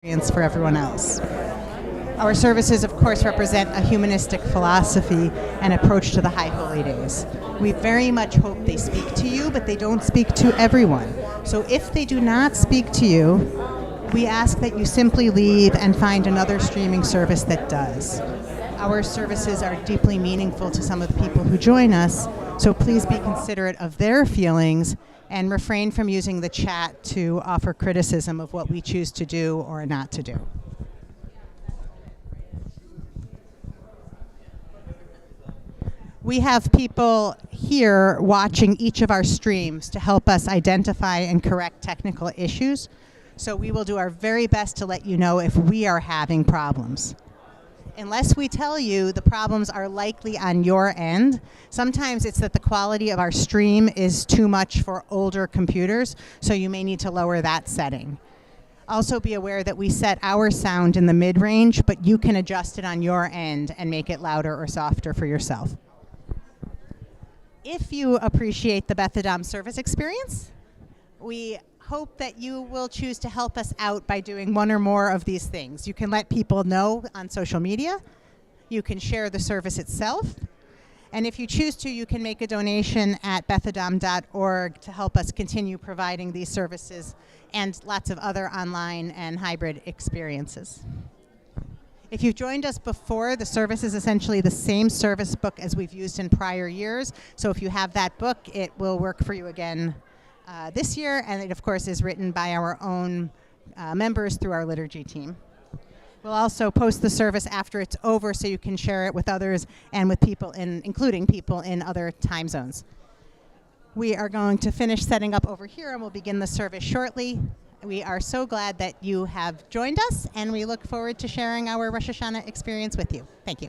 experience for everyone else. Our services, of course, represent a humanistic philosophy and approach to the High Holy Days. We very much hope they speak to you, but they don't speak to everyone. So if they do not speak to you, we ask that you simply leave and find another streaming service that does. Our services are deeply meaningful to some of the people who join us, so please be considerate of their feelings and refrain from using the chat to offer criticism of what we choose to do or not to do. We have people here watching each of our streams to help us identify and correct technical issues. So we will do our very best to let you know if we are having problems. Unless we tell you, the problems are likely on your end. Sometimes it's that the quality of our stream is too much for older computers, so you may need to lower that setting. Also be aware that we set our sound in the mid-range, but you can adjust it on your end and make it louder or softer for yourself. If you appreciate the Beth Adam service experience, we hope that you will choose to help us out by doing one or more of these things. You can let people know on social media. You can share the service itself. And if you choose to, you can make a donation at bethadam.org to help us continue providing these services and lots of other online and hybrid experiences. If you've joined us before, the service is essentially the same service book as we've used in prior years. So if you have that book, it will work for you again this year, and it, of course, is written by our own members through our liturgy team. We'll also post the service after it's over so you can share it with others and with people, including people in other time zones. We are going to finish setting up over here, and we'll begin the service shortly. We are so glad that you have joined us, and we look forward to sharing our Rosh Hashanah experience with you. Thank you.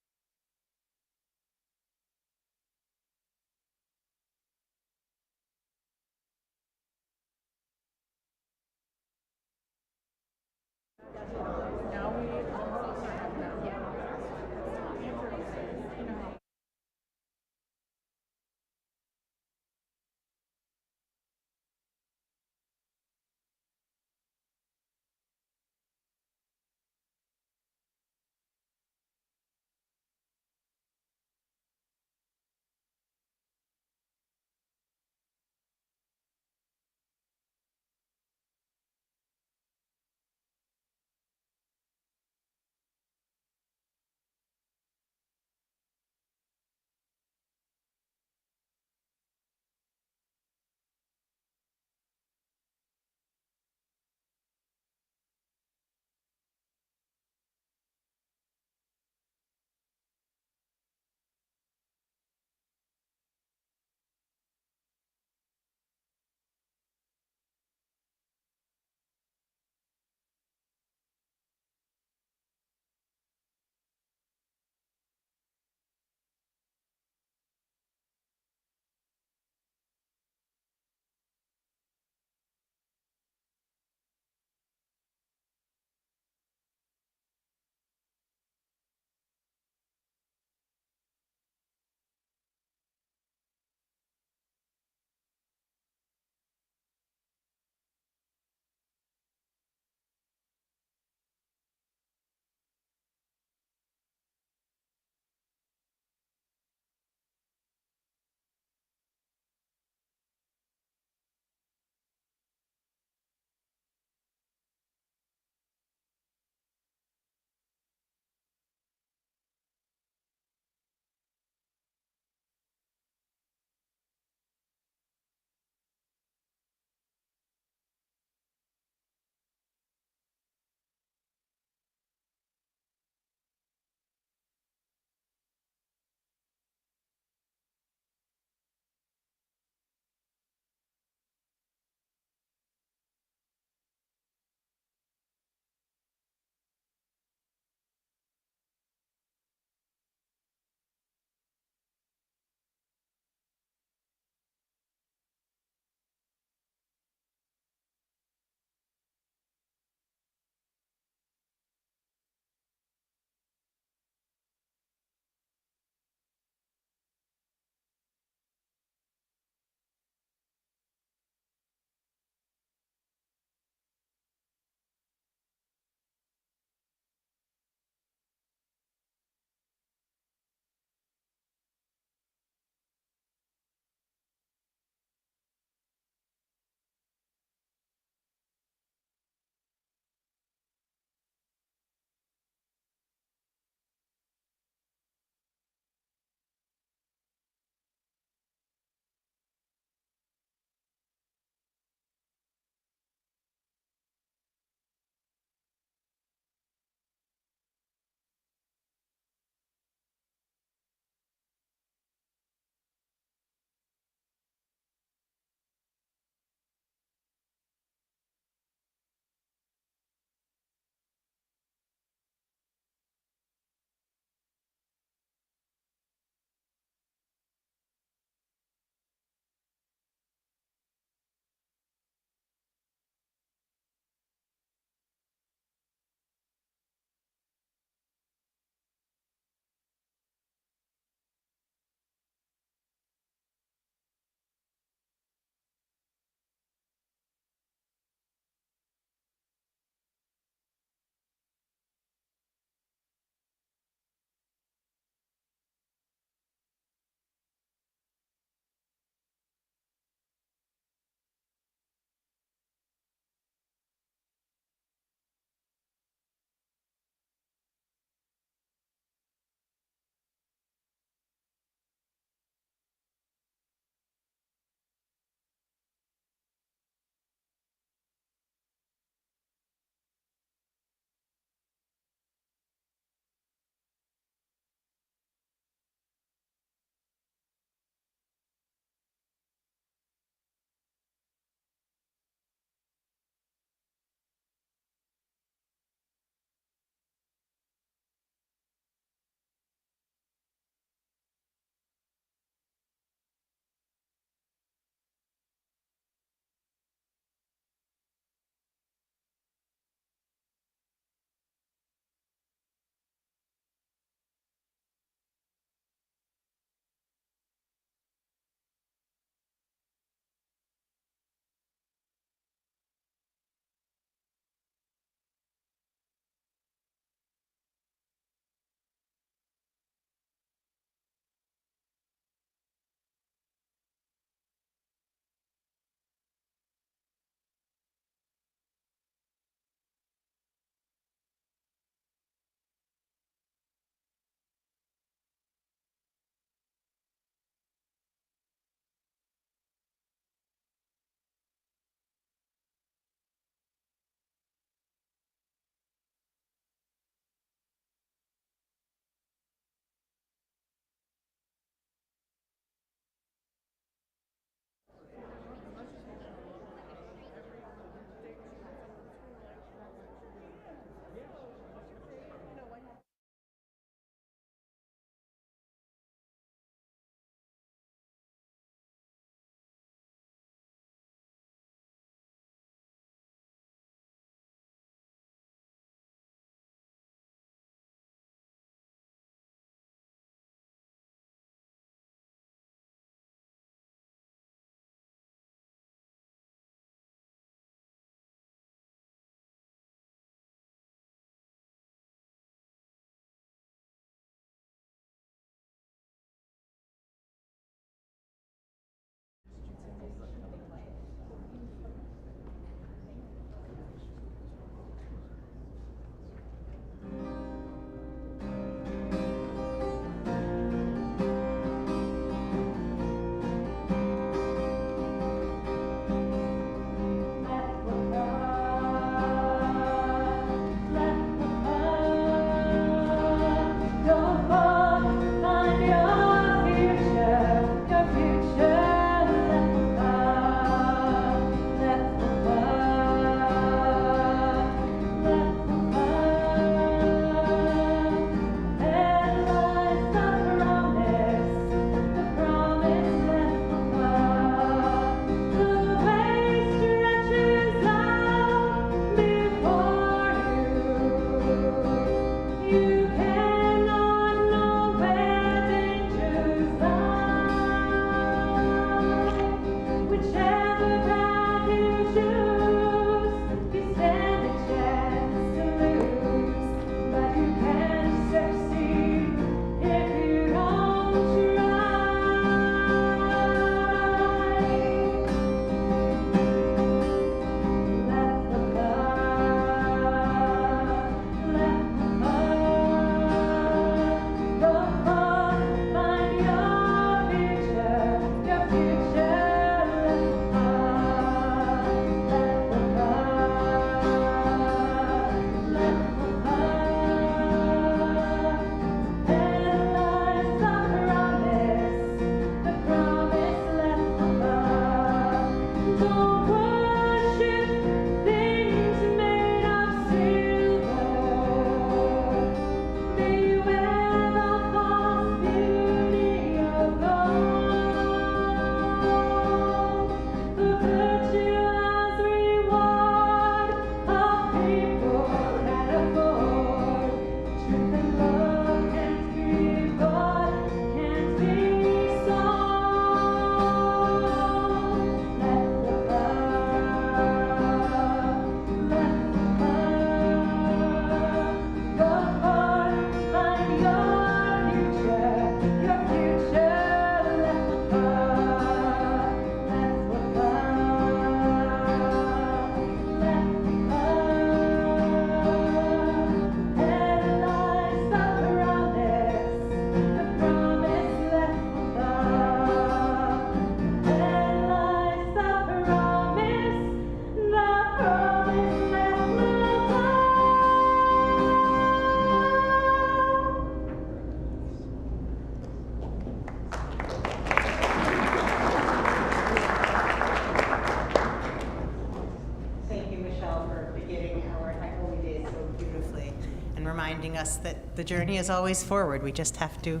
us that the journey is always forward. We just have to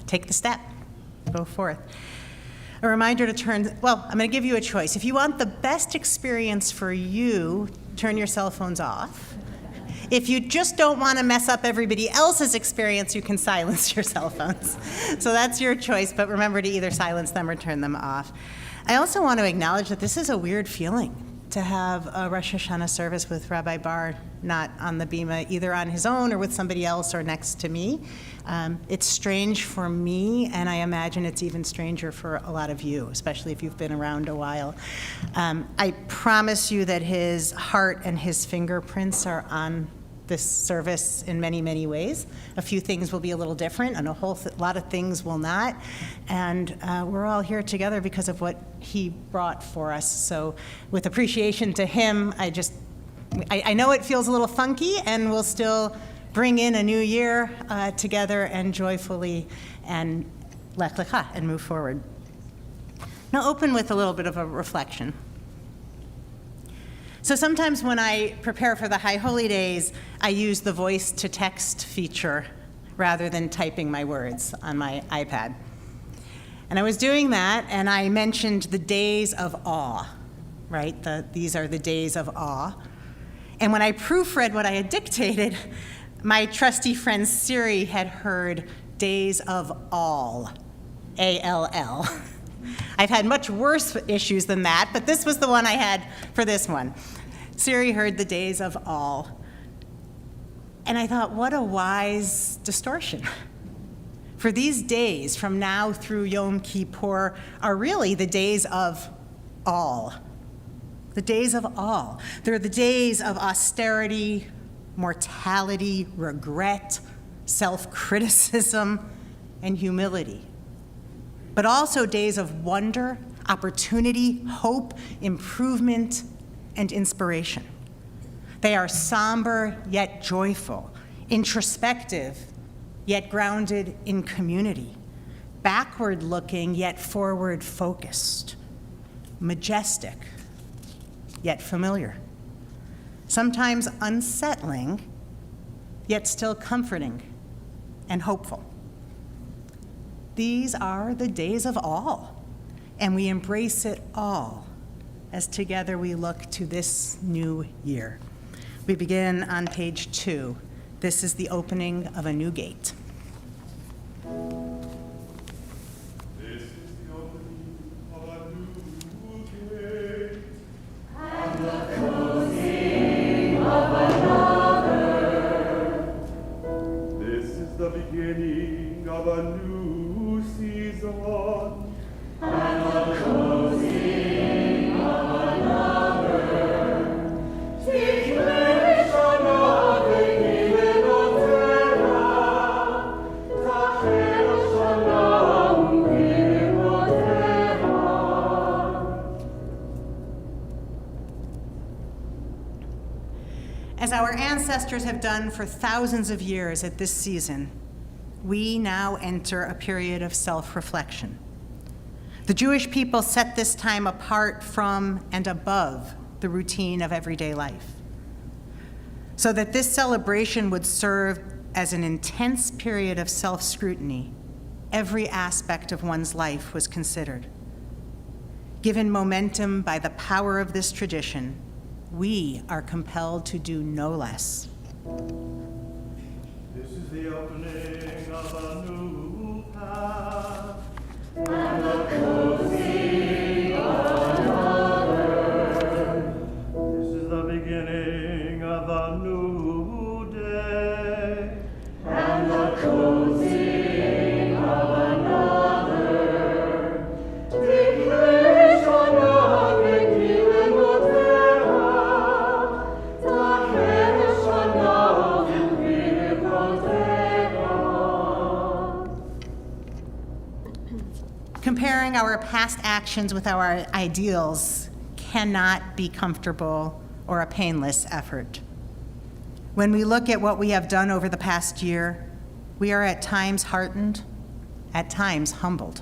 take the step, go forth. A reminder to turn, well, I'm going to give you a choice. If you want the best experience for you, turn your cell phones off. If you just don't want to mess up everybody else's experience, you can silence your cell phones. So that's your choice, but remember to either silence them or turn them off. I also want to acknowledge that this is a weird feeling to have a Rosh Hashanah service with Rabbi Bar not on the bima, either on his own or with somebody else or next to me. It's strange for me, and I imagine it's even stranger for a lot of you, especially if you've been around a while. I promise you that his heart and his fingerprints are on this service in many, many ways. A few things will be a little different, and a whole lot of things will not. And we're all here together because of what he brought for us. So with appreciation to him, I know it feels a little funky, and we'll still bring in a new year together and joyfully and lech lecha and move forward. Now open with a little bit of a reflection. So sometimes when I prepare for the High Holy Days, I use the voice to text feature rather than typing my words on my iPad. And I was doing that, and I mentioned the days of awe, right? These are the days of awe. And when I proofread what I had dictated, my trusty friend Siri had heard days of all, A-L-L. I've had much worse issues than that, but this was the one I had for this one. Siri heard the days of all. And I thought, what a wise distortion. For these days, from now through Yom Kippur, are really the days of all. The days of all. They're the days of austerity, mortality, regret, self-criticism, and humility. But also days of wonder, opportunity, hope, improvement, and inspiration. They are somber yet joyful, introspective yet grounded in community, backward-looking yet forward-focused, majestic yet familiar, sometimes unsettling yet still comforting and hopeful. These are the days of all, and we embrace it all as together we look to this new year. We begin on page 2. This is the opening of a new gate. This is the opening of a new gate, and the closing of another. This is the beginning of a new season, and the closing of another. Declaration of the healing of terra, Tahera Shalom, As our ancestors have done for thousands of years at this season, we now enter a period of self-reflection. The Jewish people set this time apart from and above the routine of everyday life, so that this celebration would serve as an intense period of self-scrutiny. Every aspect of one's life was considered. Given momentum by the power of this tradition, we are compelled to do no less. This is the opening of a new path, and the closing of another. This is the beginning of a new day, and the closing of another. Declaration of the healing of terra, Tahera Shalom, Comparing our past actions with our ideals cannot be comfortable or a painless effort. When we look at what we have done over the past year, we are at times heartened, at times humbled.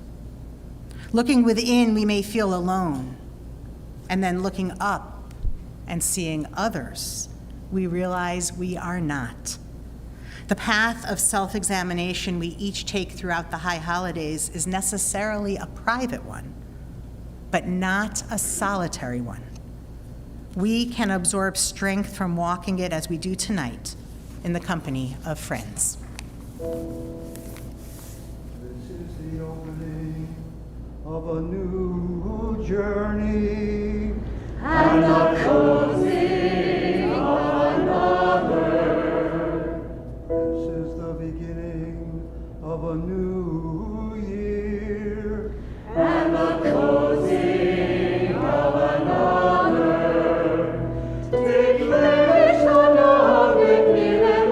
Looking within, we may feel alone, and then looking up and seeing others, we realize we are not. The path of self-examination we each take throughout the high holidays is necessarily a private one, but not a solitary one. We can absorb strength from walking it as we do tonight in the company of friends. This is the opening of a new journey and the closing of another. This is the beginning of a new year and the closing of another. Declaration of victory and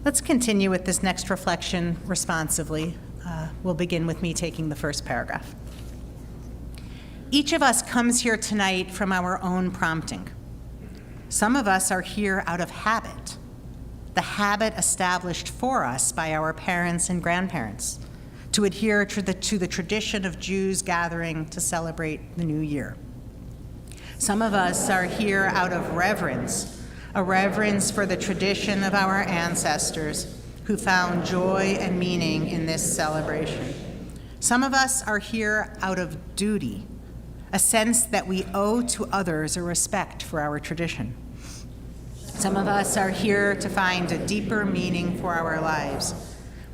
Let's continue with this next reflection responsively. We'll begin with me taking the first paragraph. Each of us comes here tonight from our own prompting. Some of us are here out of habit, the habit established for us by our parents and grandparents to adhere to the tradition of Jews gathering to celebrate the new year. Some of us are here out of reverence, a reverence for the tradition of our ancestors who found joy and meaning in this celebration. Some of us are here out of duty, a sense that we owe to others a respect for our tradition. Some of us are here to find a deeper meaning for our lives.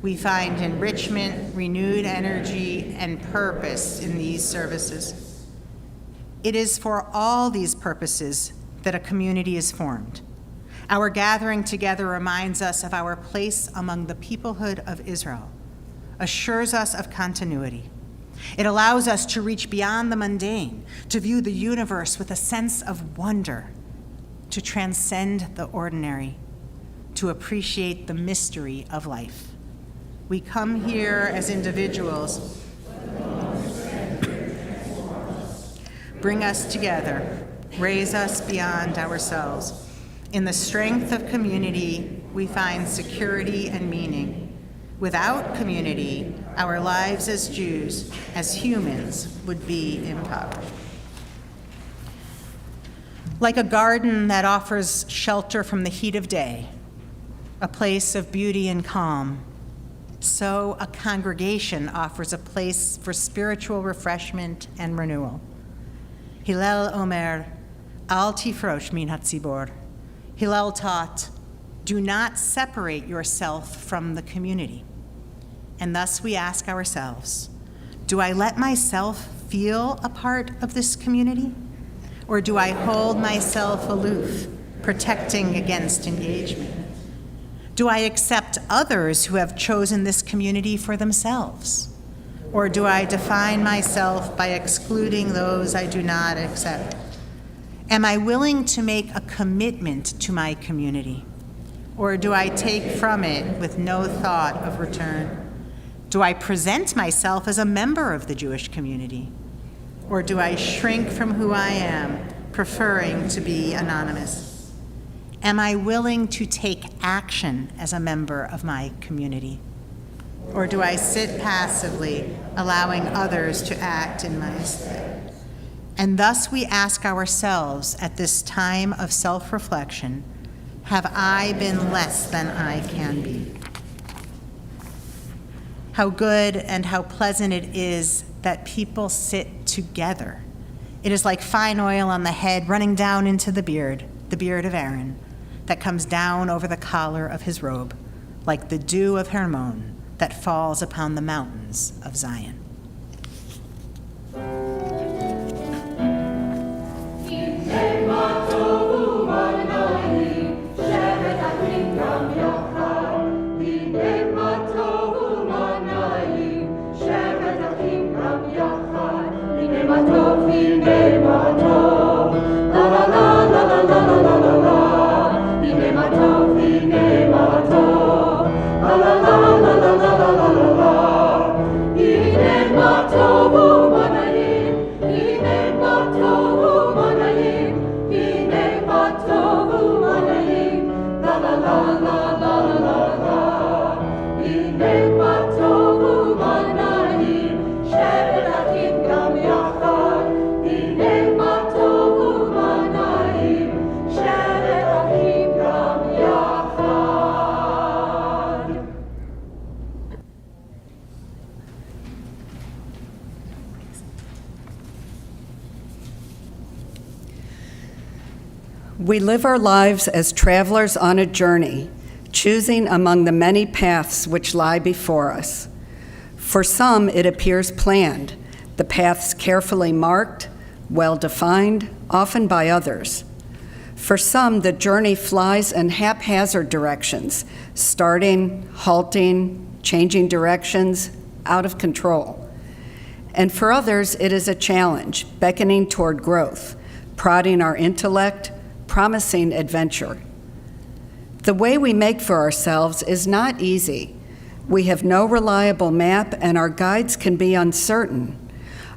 We find enrichment, renewed energy, and purpose in these services. It is for all these purposes that a community is formed. Our gathering together reminds us of our place among the peoplehood of Israel, assures us of continuity. It allows us to reach beyond the mundane, to view the universe with a sense of wonder, to transcend the ordinary, to appreciate the mystery of life. We come here as individuals, bring us together, raise us beyond ourselves. In the strength of community, we find security and meaning. Without community, our lives as Jews, as humans, would be impoverished. Like a garden that offers shelter from the heat of day, a place of beauty and calm, so a congregation offers a place for spiritual refreshment and renewal. Hillel Omer, Al tifrosh min hatzibor. Hillel taught, do not separate yourself from the community. And thus we ask ourselves, do I let myself feel a part of this community? Or do I hold myself aloof, protecting against engagement? Do I accept others who have chosen this community for themselves? Or do I define myself by excluding those I do not accept? Am I willing to make a commitment to my community? Or do I take from it with no thought of return? Do I present myself as a member of the Jewish community? Or do I shrink from who I am, preferring to be anonymous? Am I willing to take action as a member of my community? Or do I sit passively, allowing others to act in my stead? And thus we ask ourselves at this time of self-reflection, have I been less than I can be? How good and how pleasant it is that people sit together. It is like fine oil on the head running down into the beard of Aaron, that comes down over the collar of his robe, like the dew of Hermon that falls upon the mountains of Zion. La la la la la la la la la. We live our lives as travelers on a journey, choosing among the many paths which lie before us. For some, it appears planned, the paths carefully marked, well-defined, often by others. For some, the journey flies in haphazard directions, starting, halting, changing directions, out of control. And for others, it is a challenge, beckoning toward growth, prodding our intellect, promising adventure. The way we make for ourselves is not easy. We have no reliable map, and our guides can be uncertain.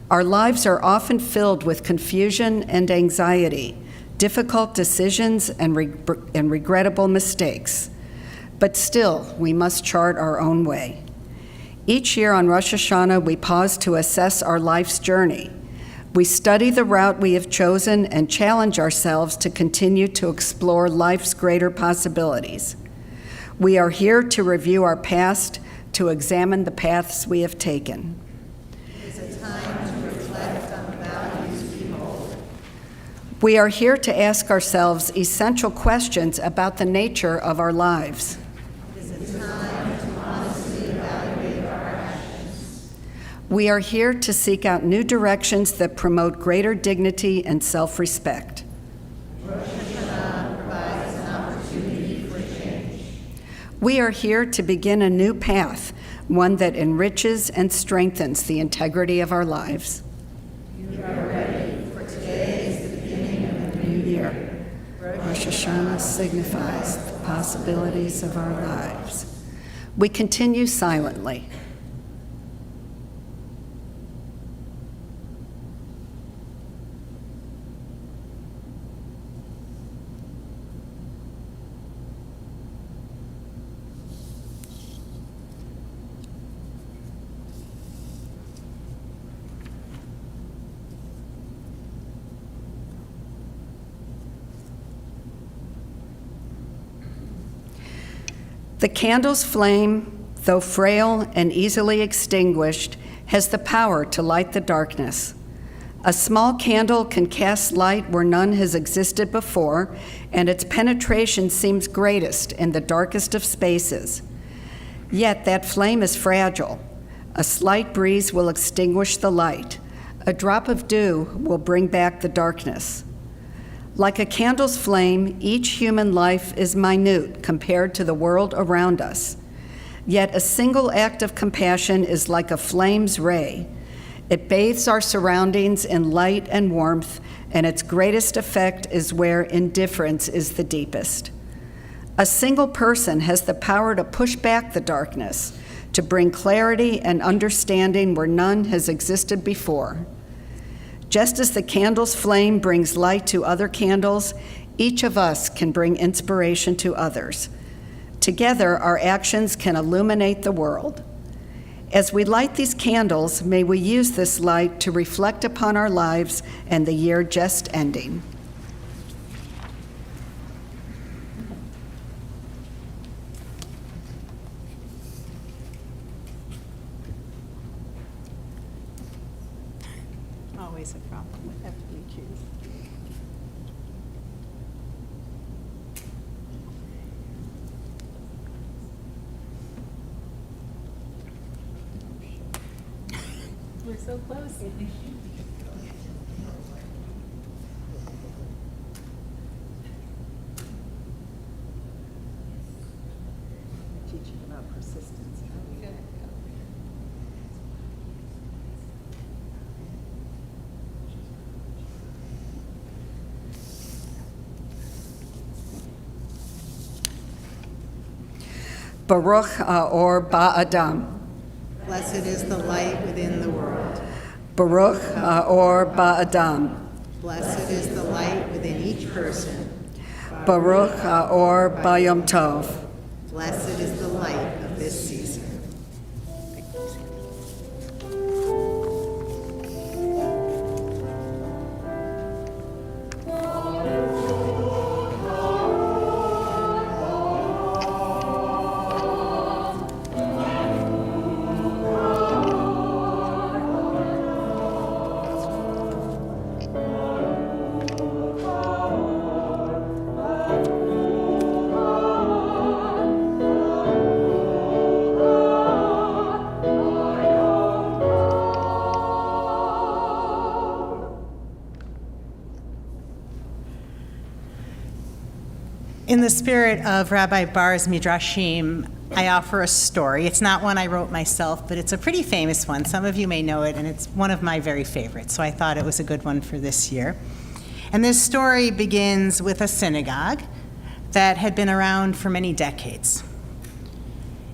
Our lives are often filled with confusion and anxiety, difficult decisions and regrettable mistakes. But still, we must chart our own way. Each year on Rosh Hashanah, we pause to assess our life's journey. We study the route we have chosen and challenge ourselves to continue to explore life's greater possibilities. We are here to review our past, to examine the paths we have taken. It is a time to reflect on the values we hold. We are here to ask ourselves essential questions about the nature of our lives. It is a time to honestly evaluate our actions. We are here to seek out new directions that promote greater dignity and self-respect. Rosh Hashanah provides an opportunity for change. We are here to begin a new path, one that enriches and strengthens the integrity of our lives. You are ready, for today is the beginning of a new year. Rosh Hashanah signifies the possibilities of our lives. We continue silently. The candle's flame, though frail and easily extinguished, has the power to light the darkness. A small candle can cast light where none has existed before, and its penetration seems greatest in the darkest of spaces. Yet that flame is fragile. A slight breeze will extinguish the light. A drop of dew will bring back the darkness. Like a candle's flame, each human life is minute compared to the world around us. Yet a single act of compassion is like a flame's ray. It bathes our surroundings in light and warmth, and its greatest effect is where indifference is the deepest. A single person has the power to push back the darkness, to bring clarity and understanding where none has existed before. Just as the candle's flame brings light to other candles, each of us can bring inspiration to others. Together, our actions can illuminate the world. As we light these candles, may we use this light to reflect upon our lives and the year just ending. Always a problem whatever you choose. We're so close. Teaching about persistence. Baruch Ha'or Ba'adam. Blessed is the light within the world. Baruch Ha'or Ba'adam. Blessed is the light within each person. Baruch Ha'or B'Yom Tov. Blessed is the light of this season. In the spirit of Rabbi Bar's Midrashim, I offer a story. It's not one I wrote myself, but it's a pretty famous one. Some of you may know it, and it's one of my very favorites, so I thought it was a good one for this year. And this story begins with a synagogue that had been around for many decades.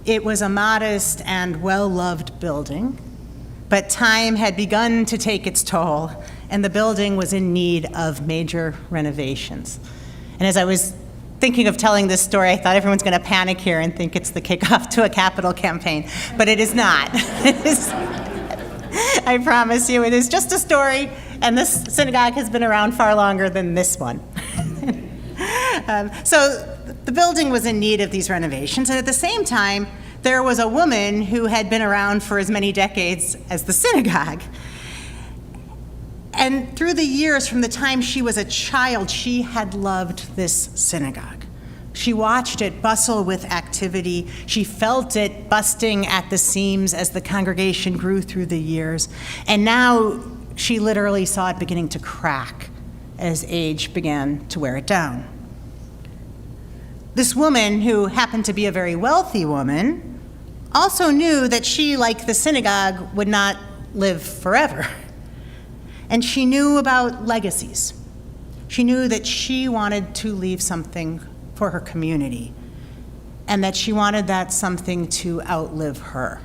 It was a modest and well-loved building, but time had begun to take its toll, and the building was in need of major renovations. And as I was thinking of telling this story, I thought everyone's going to panic here and think it's the kickoff to a capital campaign, but it is not. It is, I promise you, it is just a story, and this synagogue has been around far longer than this one. So the building was in need of these renovations, and at the same time, there was a woman who had been around for as many decades as the synagogue. And through the years, from the time she was a child, she had loved this synagogue. She watched it bustle with activity. She felt it busting at the seams as the congregation grew through the years. And now she literally saw it beginning to crack as age began to wear it down. This woman, who happened to be a very wealthy woman, also knew that she, like the synagogue, would not live forever. And she knew about legacies. She knew that she wanted to leave something for her community, and that she wanted that something to outlive her.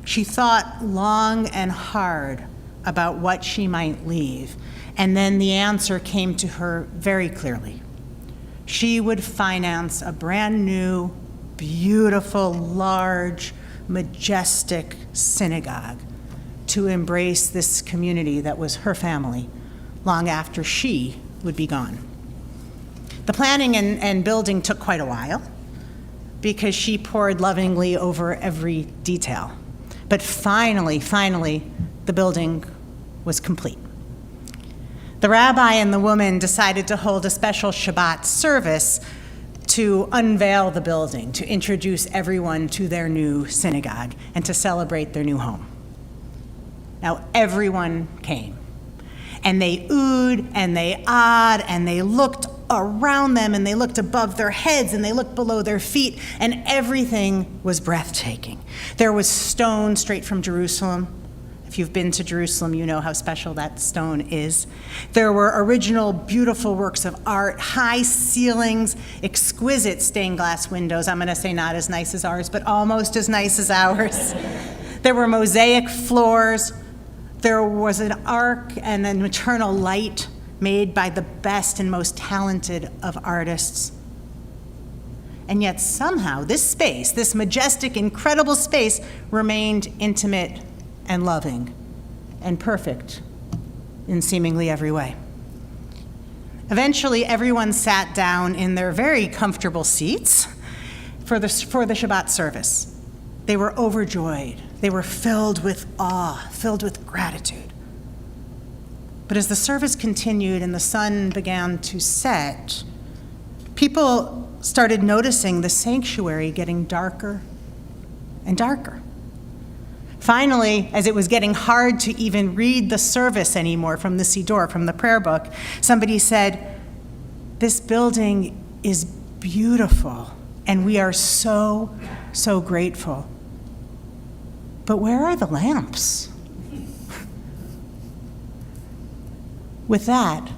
She thought long and hard about what she might leave, and then the answer came to her very clearly. She would finance a brand new, beautiful, large, majestic synagogue to embrace this community that was her family long after she would be gone. The planning and building took quite a while because she pored lovingly over every detail. But finally, the building was complete. The rabbi and the woman decided to hold a special Shabbat service to unveil the building, to introduce everyone to their new synagogue, and to celebrate their new home. Now, everyone came, and they oohed, and they ahed, and they looked around them, and they looked above their heads, and they looked below their feet, and everything was breathtaking. There was stone straight from Jerusalem. If you've been to Jerusalem, you know how special that stone is. There were original, beautiful works of art, high ceilings, exquisite stained glass windows. I'm going to say not as nice as ours, but almost as nice as ours. There were mosaic floors. There was an ark and an eternal light made by the best and most talented of artists. And yet somehow this space, this majestic, incredible space, remained intimate and loving and perfect in seemingly every way. Eventually, everyone sat down in their very comfortable seats for the Shabbat service. They were overjoyed. They were filled with awe, filled with gratitude. But as the service continued and the sun began to set, people started noticing the sanctuary getting darker and darker. Finally, as it was getting hard to even read the service anymore from the Siddur, from the prayer book, somebody said, "This building is beautiful, and we are so, so grateful. But where are the lamps?" With that,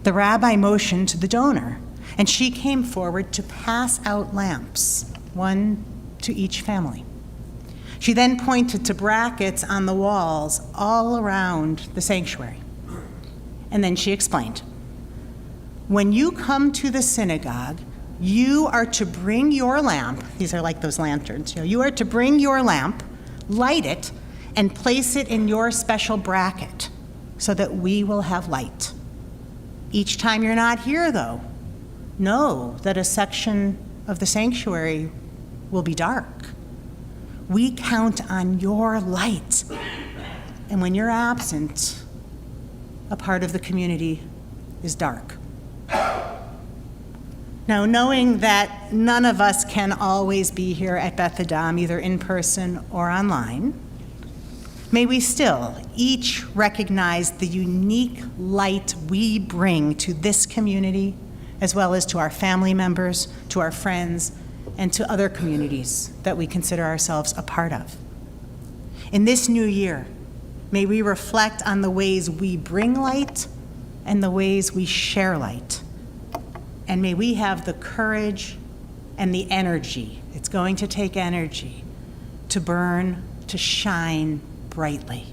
the rabbi motioned to the donor, and she came forward to pass out lamps, one to each family. She then pointed to brackets on the walls all around the sanctuary. And then she explained, when you come to the synagogue, you are to bring your lamp, these are like those lanterns, you are to bring your lamp, light it, and place it in your special bracket so that we will have light. Each time you're not here, though, know that a section of the sanctuary will be dark. We count on your light. And when you're absent, a part of the community is dark. Now, knowing that none of us can always be here at Beth Adam, either in person or online, may we still each recognize the unique light we bring to this community as well as to our family members, to our friends, and to other communities that we consider ourselves a part of. In this new year, may we reflect on the ways we bring light and the ways we share light. And may we have the courage and the energy, it's going to take energy, to burn, to shine brightly.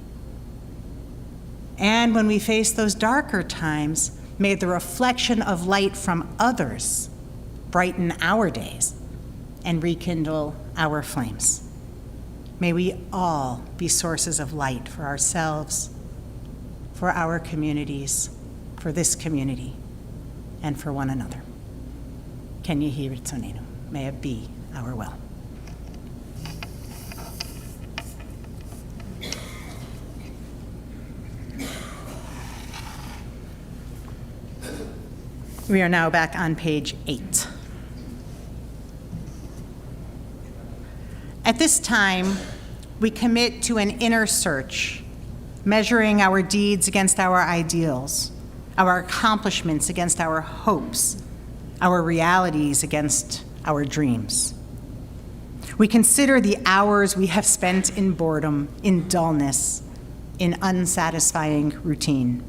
And when we face those darker times, may the reflection of light from others brighten our days and rekindle our flames. May we all be sources of light for ourselves, for our communities, for this community, and for one another. Kenye hi ritzonenu. May it be our will. We are now back on page 8. At this time, we commit to an inner search, measuring our deeds against our ideals, our accomplishments against our hopes, our realities against our dreams. We consider the hours we have spent in boredom, in dullness, in unsatisfying routine.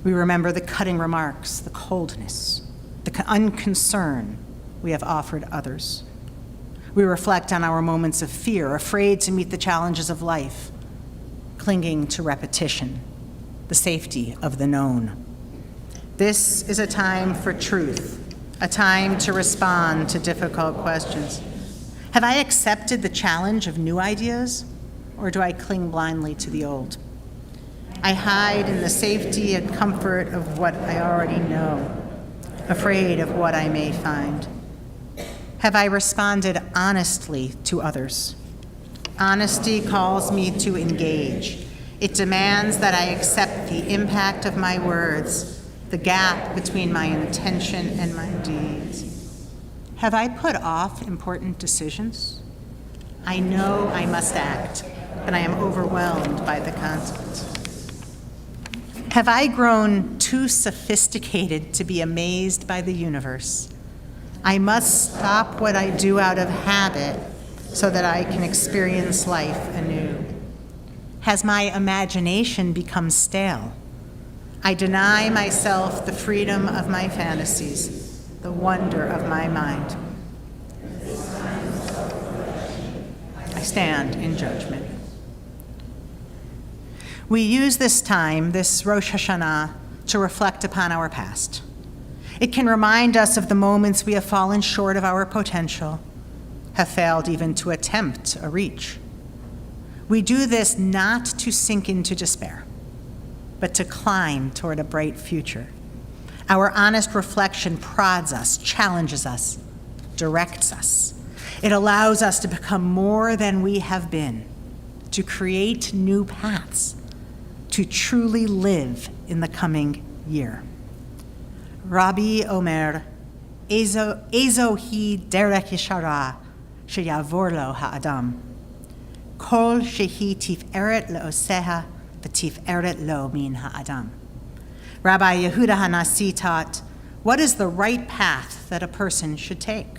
We remember the cutting remarks, the coldness, the unconcern we have offered others. We reflect on our moments of fear, afraid to meet the challenges of life, clinging to repetition, the safety of the known. This is a time for truth, a time to respond to difficult questions. Have I accepted the challenge of new ideas, or do I cling blindly to the old? I hide in the safety and comfort of what I already know, afraid of what I may find. Have I responded honestly to others? Honesty calls me to engage. It demands that I accept the impact of my words, the gap between my intention and my deeds. Have I put off important decisions? I know I must act, but I am overwhelmed by the consequences. Have I grown too sophisticated to be amazed by the universe? I must stop what I do out of habit so that I can experience life anew. Has my imagination become stale? I deny myself the freedom of my fantasies, the wonder of my mind. I stand in judgment. We use this time, this Rosh Hashanah, to reflect upon our past. It can remind us of the moments we have fallen short of our potential, have failed even to attempt a reach. We do this not to sink into despair, but to climb toward a bright future. Our honest reflection prods us, challenges us, directs us. It allows us to become more than we have been, to create new paths, to truly live in the coming year. Rabbi Omer, Ezo hi derech yeshara sheyavor lo ha'adam. Kol shehi tiferet le'oseha v'tiferet lo min ha'adam. Rabbi Yehuda HaNasi taught, what is the right path that a person should take?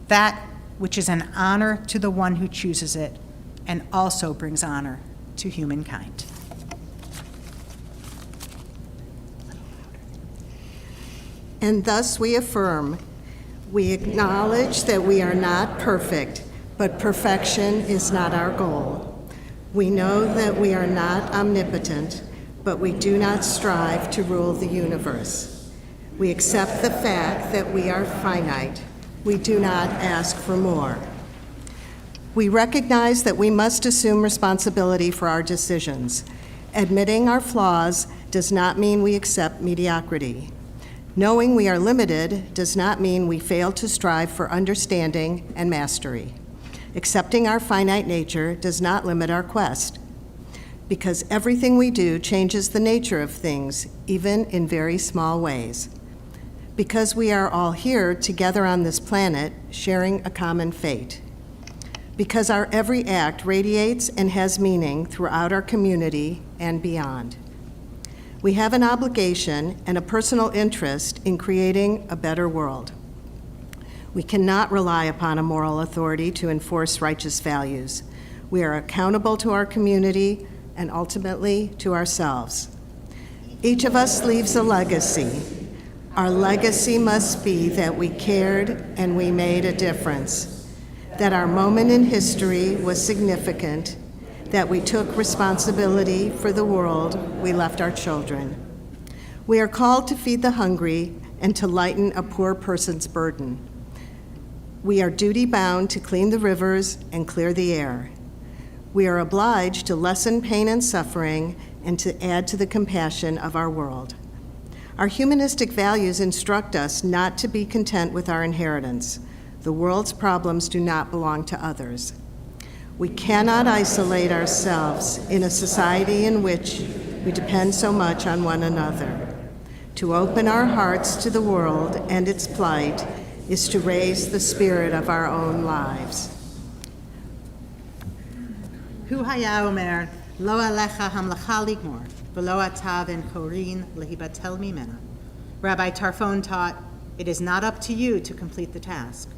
That which is an honor to the one who chooses it and also brings honor to humankind. And thus we affirm, we acknowledge that we are not perfect, but perfection is not our goal. We know that we are not omnipotent, but we do not strive to rule the universe. We accept the fact that we are finite. We do not ask for more. We recognize that we must assume responsibility for our decisions. Admitting our flaws does not mean we accept mediocrity. Knowing we are limited does not mean we fail to strive for understanding and mastery. Accepting our finite nature does not limit our quest, because everything we do changes the nature of things, even in very small ways. Because we are all here together on this planet, sharing a common fate. Because our every act radiates and has meaning throughout our community and beyond. We have an obligation and a personal interest in creating a better world. We cannot rely upon a moral authority to enforce righteous values. We are accountable to our community and ultimately to ourselves. Each of us leaves a legacy. Our legacy must be that we cared and we made a difference, that our moment in history was significant, that we took responsibility for the world we left our children. We are called to feed the hungry and to lighten a poor person's burden. We are duty-bound to clean the rivers and clear the air. We are obliged to lessen pain and suffering and to add to the compassion of our world. Our humanistic values instruct us not to be content with our inheritance. The world's problems do not belong to others. We cannot isolate ourselves in a society in which we depend so much on one another. To open our hearts to the world and its plight is to raise the spirit of our own lives. Hu haya omer, lo alecha hamlacha ligmor, v'lo ata ben chorin lehibatel mimena. Rabbi Tarfon taught, it is not up to you to complete the task,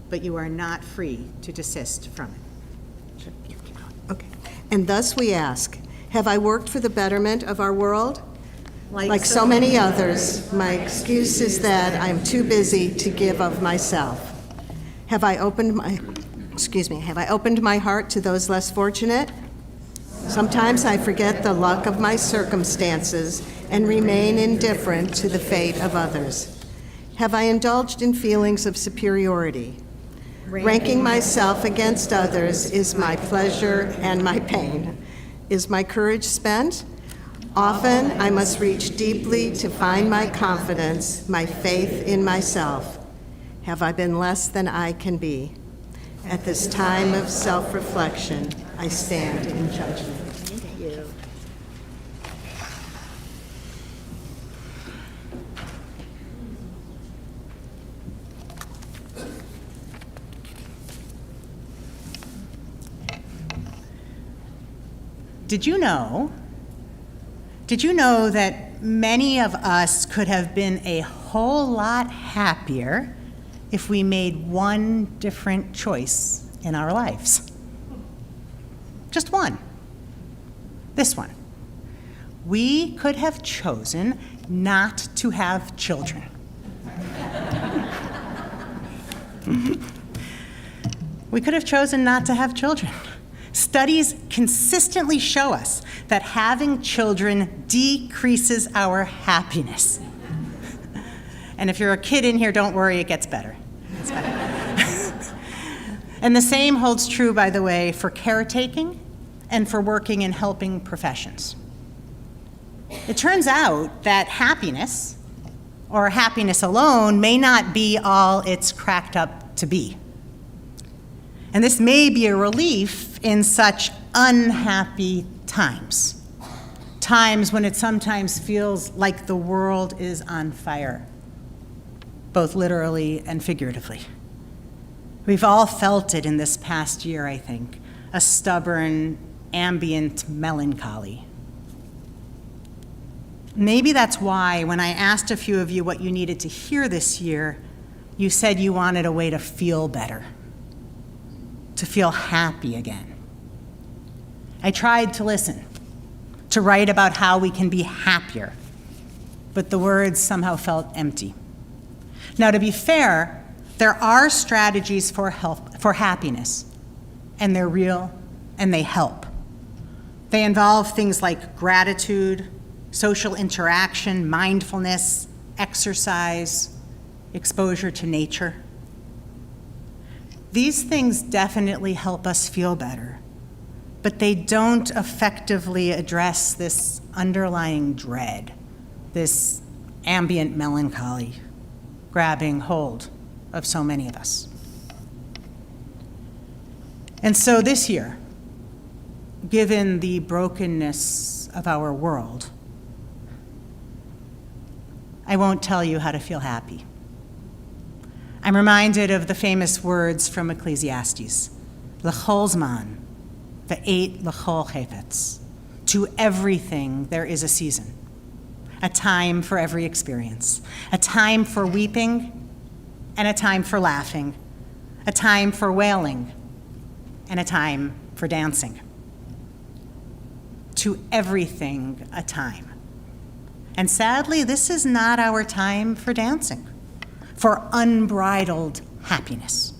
but you are not free to desist from it. Okay. And thus we ask, have I worked for the betterment of our world? Like so many others, my excuse is that I'm too busy to give of myself. Have I opened my heart to those less fortunate? Sometimes I forget the luck of my circumstances and remain indifferent to the fate of others. Have I indulged in feelings of superiority? Ranking myself against others is my pleasure and my pain. Is my courage spent? Often I must reach deeply to find my confidence, my faith in myself. Have I been less than I can be? At this time of self-reflection, I stand in judgment. Thank you. Did you know that many of us could have been a whole lot happier if we made one different choice in our lives? Just one. This one. We could have chosen not to have children. We could have chosen not to have children. Studies consistently show us that having children decreases our happiness. And if you're a kid in here, don't worry, it gets better. It's better. And the same holds true, by the way, for caretaking and for working in helping professions. It turns out that happiness, or happiness alone, may not be all it's cracked up to be. And this may be a relief in such unhappy times. Times when it sometimes feels like the world is on fire, both literally and figuratively. We've all felt it in this past year, I think, a stubborn, ambient melancholy. Maybe that's why when I asked a few of you what you needed to hear this year, you said you wanted a way to feel better, to feel happy again. I tried to listen, to write about how we can be happier, but the words somehow felt empty. Now, to be fair, there are strategies for happiness, and they're real, and they help. They involve things like gratitude, social interaction, mindfulness, exercise, exposure to nature. These things definitely help us feel better, but they don't effectively address this underlying dread, this ambient melancholy grabbing hold of so many of us. And so this year, given the brokenness of our world, I won't tell you how to feel happy. I'm reminded of the famous words from Ecclesiastes, L'chol zman, ve'et l'chol chefetz. To everything there is a season, a time for every experience, a time for weeping and a time for laughing, a time for wailing and a time for dancing. To everything a time. And sadly, this is not our time for dancing, for unbridled happiness.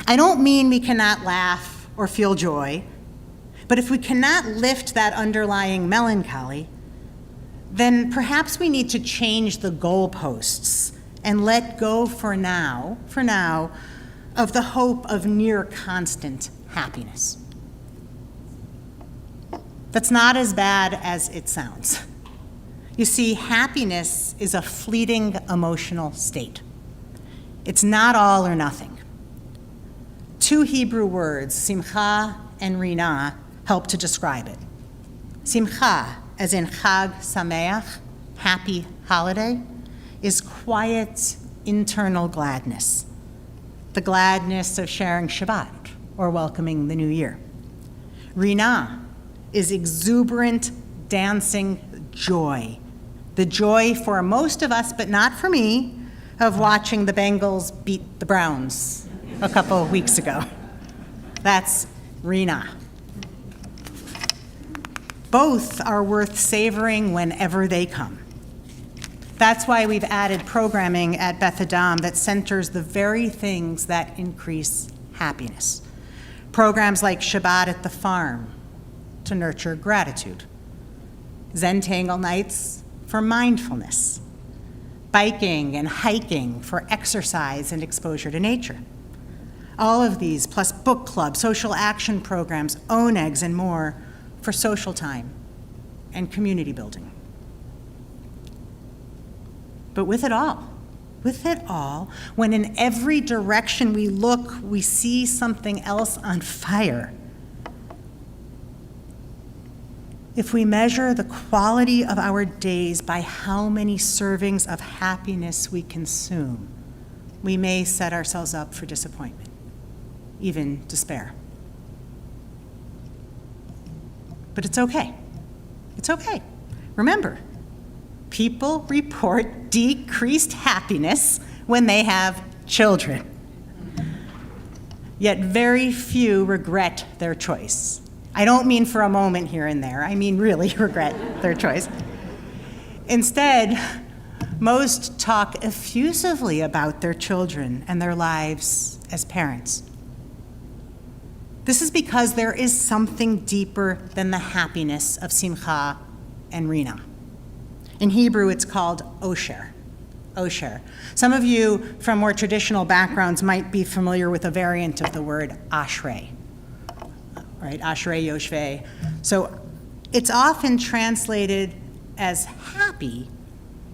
I don't mean we cannot laugh or feel joy, but if we cannot lift that underlying melancholy, then perhaps we need to change the goalposts and let go for now, of the hope of near constant happiness. That's not as bad as it sounds. You see, happiness is a fleeting emotional state. It's not all or nothing. Two Hebrew words, simcha and rina, help to describe it. Simcha, as in Chag Sameach, happy holiday, is quiet internal gladness, the gladness of sharing Shabbat or welcoming the new year. Rina is exuberant, dancing joy, the joy for most of us, but not for me, of watching the Bengals beat the Browns a couple of weeks ago. That's Rina. Both are worth savoring whenever they come. That's why we've added programming at Beth Adam that centers the very things that increase happiness. Programs like Shabbat at the Farm to nurture gratitude, Zentangle nights for mindfulness, biking and hiking for exercise and exposure to nature. All of these, plus book club, social action programs, onegs, and more for social time and community building. But with it all, when in every direction we look, we see something else on fire. If we measure the quality of our days by how many servings of happiness we consume, we may set ourselves up for disappointment, even despair. But it's okay. It's okay. Remember, people report decreased happiness when they have children. Yet very few regret their choice. I don't mean for a moment here and there. I mean really regret their choice. Instead, most talk effusively about their children and their lives as parents. This is because there is something deeper than the happiness of simcha and rina. In Hebrew, it's called osher. Osher. Some of you from more traditional backgrounds might be familiar with a variant of the word ashrei. Right, ashrei yoshvei. So it's often translated as happy,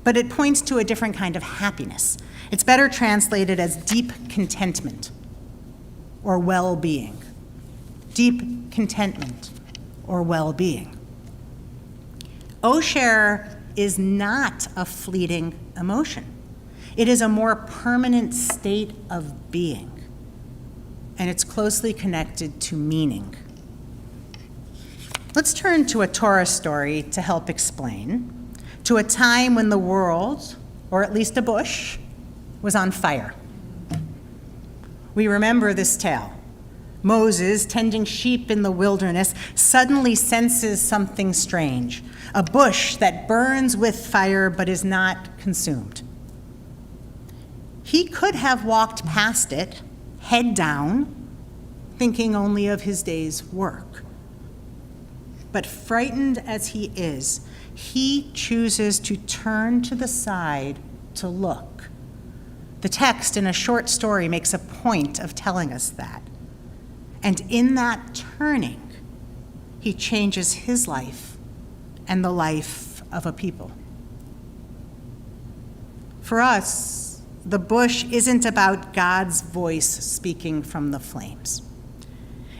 but it points to a different kind of happiness. It's better translated as deep contentment or well-being. Deep contentment or well-being. Osher is not a fleeting emotion. It is a more permanent state of being, and it's closely connected to meaning. Let's turn to a Torah story to help explain, to a time when the world, or at least a bush, was on fire. We remember this tale. Moses, tending sheep in the wilderness, suddenly senses something strange, a bush that burns with fire but is not consumed. He could have walked past it, head down, thinking only of his day's work. But frightened as he is, he chooses to turn to the side to look. The text in a short story makes a point of telling us that. And in that turning, he changes his life and the life of a people. For us, the bush isn't about God's voice speaking from the flames.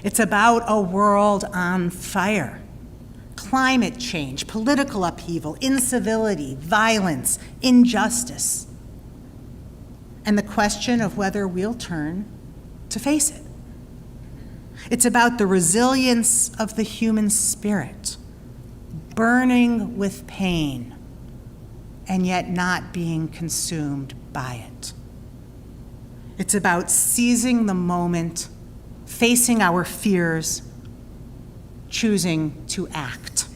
It's about a world on fire. Climate change, political upheaval, incivility, violence, injustice, and the question of whether we'll turn to face it. It's about the resilience of the human spirit, burning with pain, and yet not being consumed by it. It's about seizing the moment, facing our fears, choosing to act.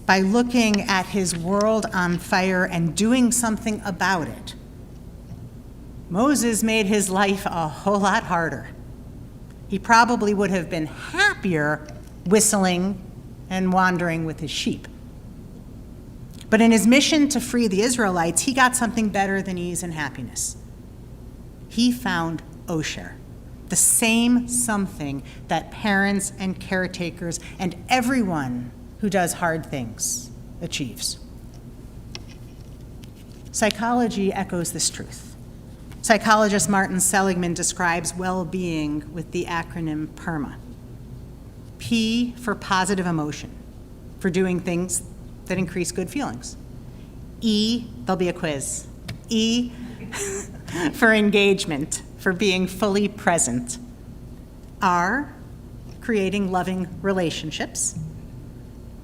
By looking at his world on fire and doing something about it, Moses made his life a whole lot harder. He probably would have been happier whistling and wandering with his sheep. But in his mission to free the Israelites, he got something better than ease and happiness. He found Osher, the same something that parents and caretakers and everyone who does hard things achieves. Psychology echoes this truth. Psychologist Martin Seligman describes well-being with the acronym PERMA. P for positive emotion, for doing things that increase good feelings. E, there'll be a quiz. E for engagement, for being fully present. R, creating loving relationships.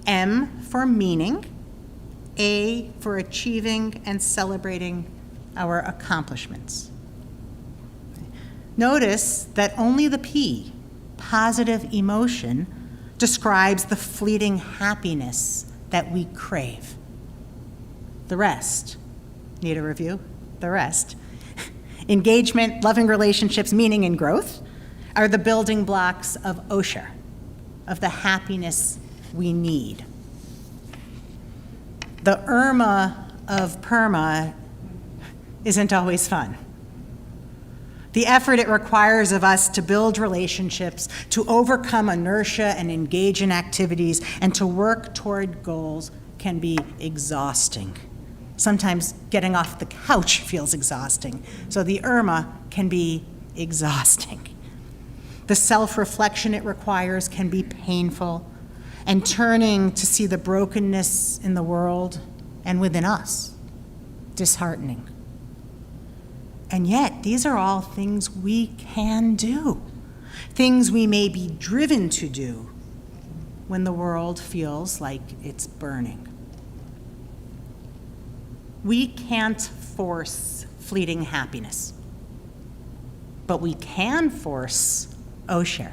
M for meaning. A for achieving and celebrating our accomplishments. Notice that only the P, positive emotion, describes the fleeting happiness that we crave. The rest, need a review? The rest, engagement, loving relationships, meaning, and growth, are the building blocks of Osher, of the happiness we need. The Irma of PERMA isn't always fun. The effort it requires of us to build relationships, to overcome inertia and engage in activities, and to work toward goals can be exhausting. Sometimes getting off the couch feels exhausting, so the Irma can be exhausting. The self-reflection it requires can be painful, and turning to see the brokenness in the world and within us, disheartening. And yet, these are all things we can do, things we may be driven to do when the world feels like it's burning. We can't force fleeting happiness, but we can force Osher.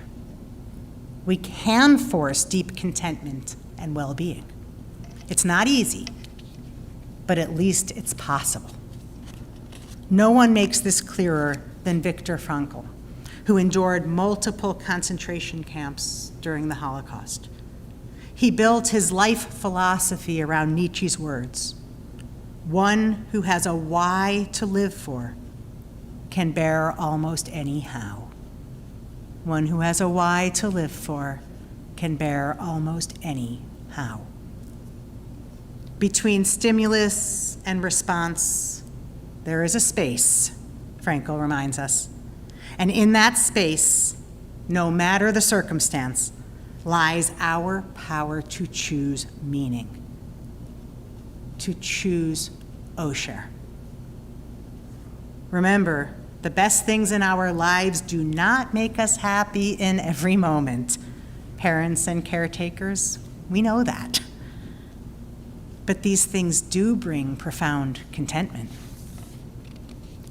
We can force deep contentment and well-being. It's not easy, but at least it's possible. No one makes this clearer than Viktor Frankl, who endured multiple concentration camps during the Holocaust. He built his life philosophy around Nietzsche's words: "One who has a why to live for can bear almost any how." One who has a why to live for can bear almost any how. Between stimulus and response, there is a space, Frankl reminds us. And in that space, no matter the circumstance, lies our power to choose meaning, to choose Osher. Remember, the best things in our lives do not make us happy in every moment. Parents and caretakers, we know that. But these things do bring profound contentment.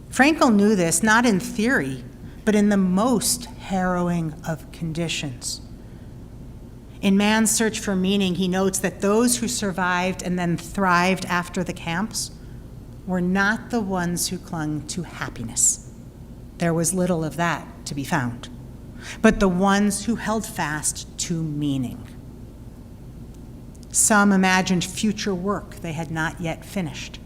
Frankl knew this not in theory, but in the most harrowing of conditions. In Man's Search for Meaning, he notes that those who survived and then thrived after the camps were not the ones who clung to happiness. There was little of that to be found, but the ones who held fast to meaning. Some imagined future work they had not yet finished.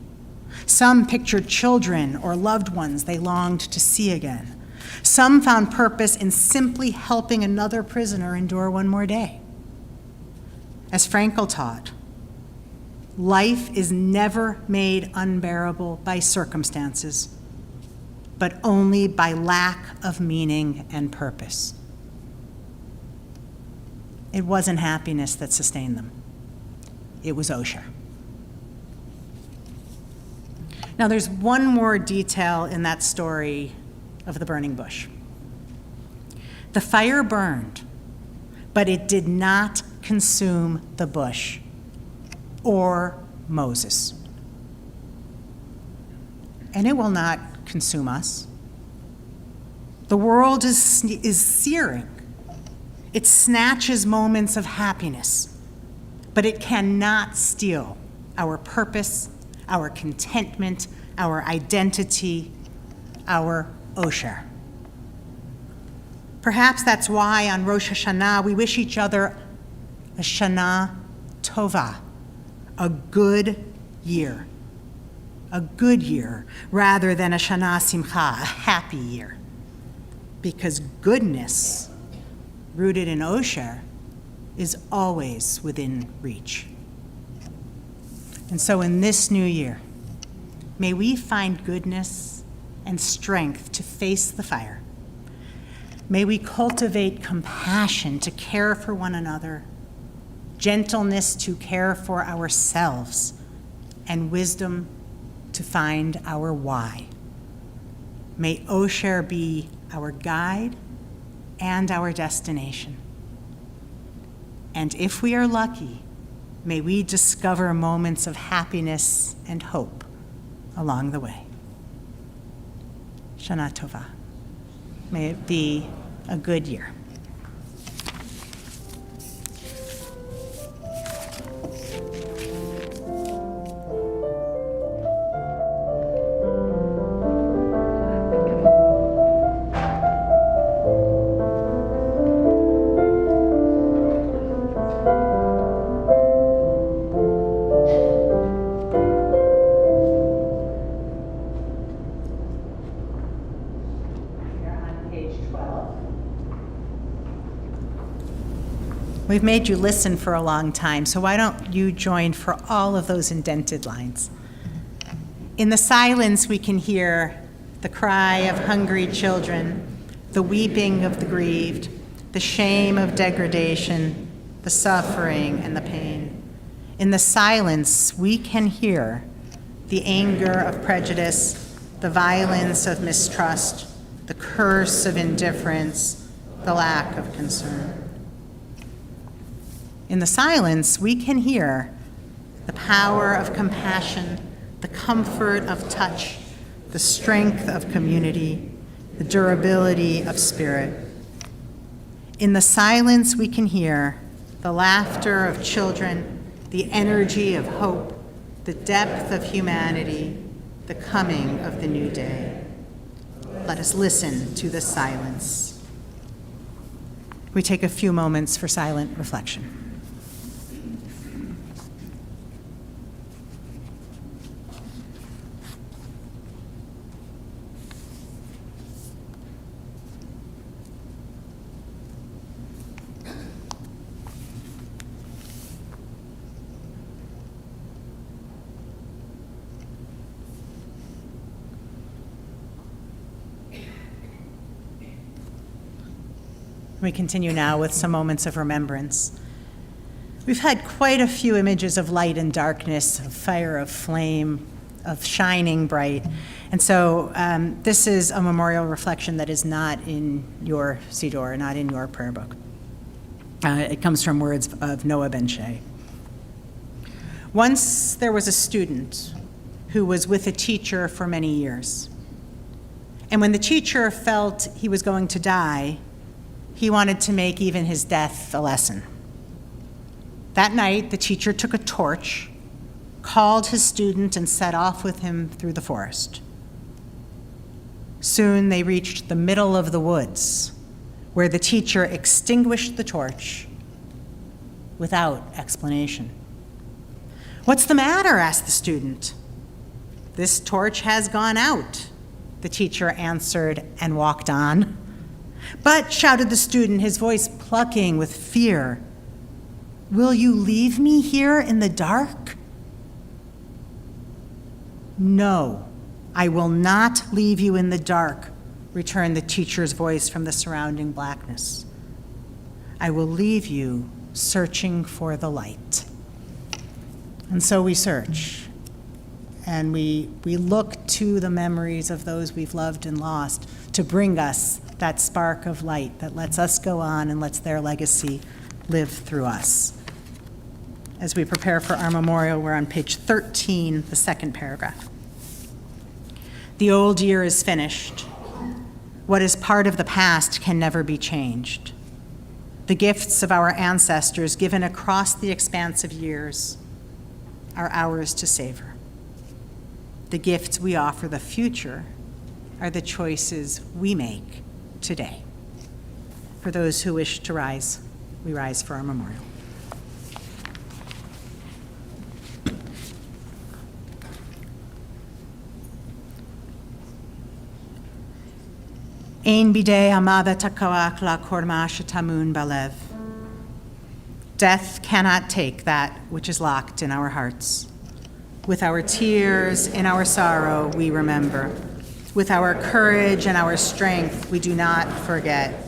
Some pictured children or loved ones they longed to see again. Some found purpose in simply helping another prisoner endure one more day. As Frankl taught, life is never made unbearable by circumstances, but only by lack of meaning and purpose. It wasn't happiness that sustained them. It was Osher. Now, there's one more detail in that story of the burning bush. The fire burned, but it did not consume the bush or Moses. And it will not consume us. The world is searing. It snatches moments of happiness, but it cannot steal our purpose, our contentment, our identity, our osher. Perhaps that's why on Rosh Hashanah we wish each other a Shana Tova, a good year. A good year rather than a Shana Simcha, a happy year. Because goodness, rooted in osher, is always within reach. And so in this new year, may we find goodness and strength to face the fire. May we cultivate compassion to care for one another, gentleness to care for ourselves, and wisdom to find our why. May osher be our guide and our destination. And if we are lucky, may we discover moments of happiness and hope along the way. Shana Tova. May it be a good year. We've made you listen for a long time, so why don't you join for all of those indented lines? In the silence, we can hear the cry of hungry children, the weeping of the grieved, the shame of degradation, the suffering and the pain. In the silence, we can hear the anger of prejudice, the violence of mistrust, the curse of indifference, the lack of concern. In the silence, we can hear the power of compassion, the comfort of touch, the strength of community, the durability of spirit. In the silence, we can hear the laughter of children, the energy of hope, the depth of humanity, the coming of the new day. Let us listen to the silence. We take a few moments for silent reflection. We continue now with some moments of remembrance. We've had quite a few images of light and darkness, of fire, of flame, of shining bright. And so this is a memorial reflection that is not in your Siddur, not in your prayer book. It comes from words of Noah Ben Shea. Once there was a student who was with a teacher for many years. And when the teacher felt he was going to die, he wanted to make even his death a lesson. That night, the teacher took a torch, called his student, and set off with him through the forest. Soon they reached the middle of the woods, where the teacher extinguished the torch without explanation. "What's the matter?" asked the student. "This torch has gone out," the teacher answered and walked on. "But," shouted the student, his voice plucking with fear, "will you leave me here in the dark?" "No, I will not leave you in the dark," returned the teacher's voice from the surrounding blackness. "I will leave you searching for the light." And so we search, and we look to the memories of those we've loved and lost to bring us that spark of light that lets us go on and lets their legacy live through us. as we prepare for our memorial, we're on page 13, the second paragraph. The old year is finished. What is part of the past can never be changed. The gifts of our ancestors given across the expanse of years are ours to savor. The gifts we offer the future are the choices we make today. For those who wish to rise, we rise for our memorial. Ein bidei amada takoach la korma shetamun balev. Death cannot take that which is locked in our hearts. With our tears in our sorrow, we remember. With our courage and our strength, we do not forget.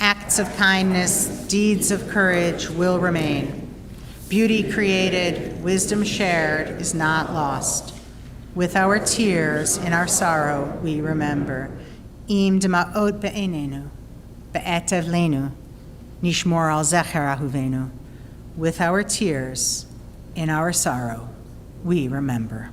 Acts of kindness, deeds of courage will remain. Beauty created, wisdom shared is not lost. With our tears in our sorrow, we remember. Im dema'ot be'enenu, be'et evlenu, nishmor al zecher ahuvenu. With our tears in our sorrow, we remember.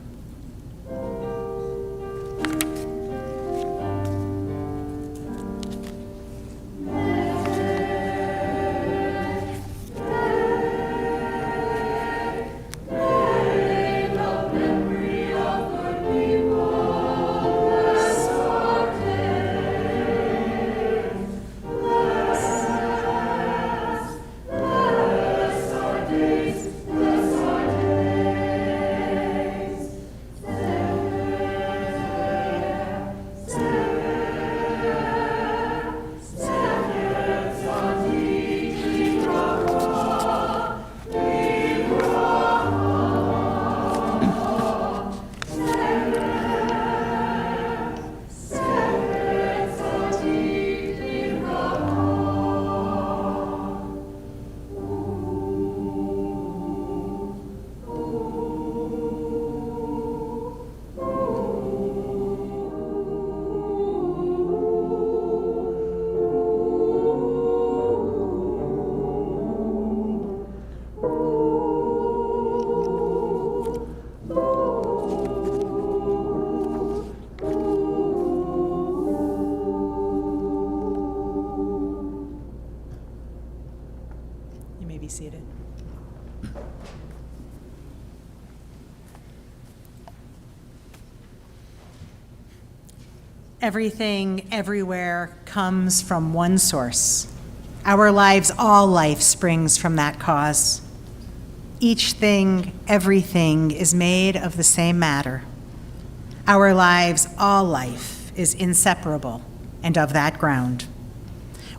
Be seated. Everything, everywhere comes from one source. Our lives, all life springs from that cause. Each thing, everything is made of the same matter. Our lives, all life is inseparable and of that ground.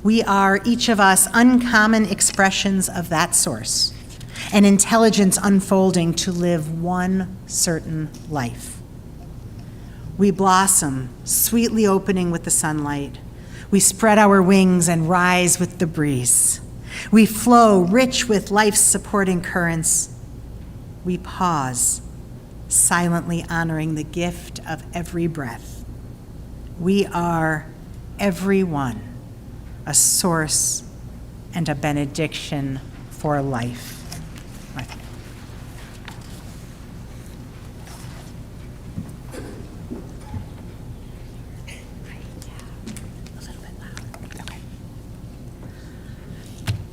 We are, each of us, uncommon expressions of that source, an intelligence unfolding to live one certain life. We blossom, sweetly opening with the sunlight. We spread our wings and rise with the breeze. We flow, rich with life's supporting currents. We pause, silently honoring the gift of every breath. We are, every one, a source and a benediction for life. Martha. A little bit louder. Okay.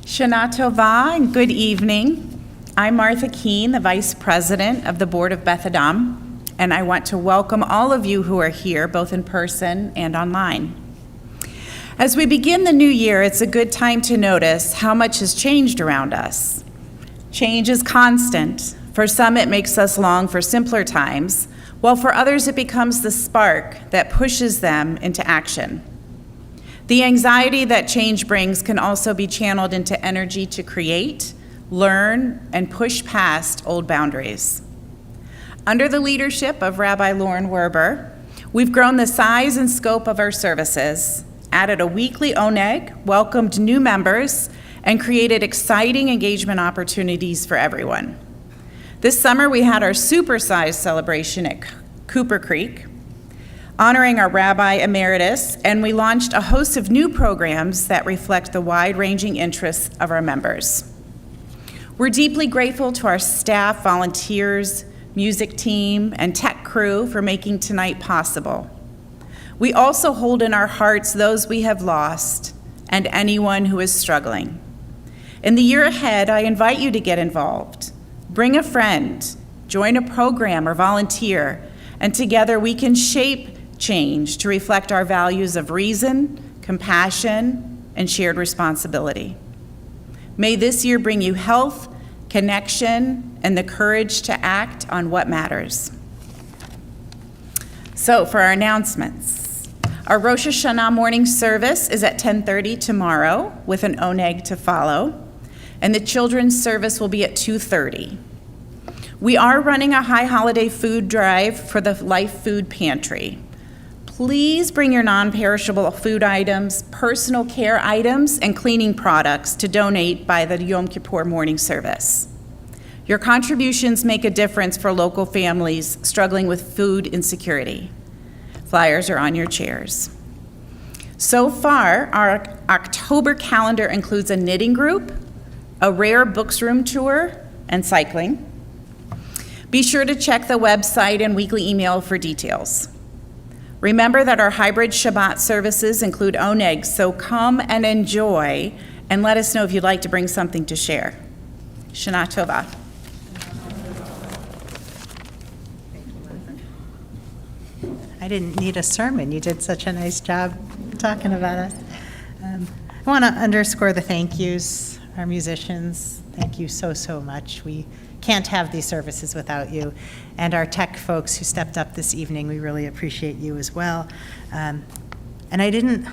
Shana Tova and good evening. I'm Martha Keene, the Vice President of the Board of Beth Adam, and I want to welcome all of you who are here, both in person and online. As we begin the new year, it's a good time to notice how much has changed around us. Change is constant. For some, it makes us long for simpler times, while for others, it becomes the spark that pushes them into action. The anxiety that change brings can also be channeled into energy to create, learn, and push past old boundaries. Under the leadership of Rabbi Lauren Werber, we've grown the size and scope of our services, added a weekly oneg, welcomed new members, and created exciting engagement opportunities for everyone. This summer, we had our supersized celebration at Cooper Creek, honoring our Rabbi Emeritus, and we launched a host of new programs that reflect the wide-ranging interests of our members. We're deeply grateful to our staff, volunteers, music team, and tech crew for making tonight possible. We also hold in our hearts those we have lost and anyone who is struggling. In the year ahead, I invite you to get involved. Bring a friend, join a program, or volunteer, and together we can shape change to reflect our values of reason, compassion, and shared responsibility. May this year bring you health, connection, and the courage to act on what matters. So for our announcements, our Rosh Hashanah morning service is at 10:30 tomorrow with an oneg to follow, and the children's service will be at 2:30. We are running a high holiday food drive for the Life Food Pantry. Please bring your non-perishable food items, personal care items, and cleaning products to donate by the Yom Kippur morning service. Your contributions make a difference for local families struggling with food insecurity. Flyers are on your chairs. So far, our October calendar includes a knitting group, a rare books room tour, and cycling. Be sure to check the website and weekly email for details. Remember that our hybrid Shabbat services include oneg, so come and enjoy, and let us know if you'd like to bring something to share. Shana Tova. I didn't need a sermon. You did such a nice job talking about us. I want to underscore the thank yous, our musicians. Thank you so, so much. We can't have these services without you. And our tech folks who stepped up this evening, we really appreciate you as well. And I don't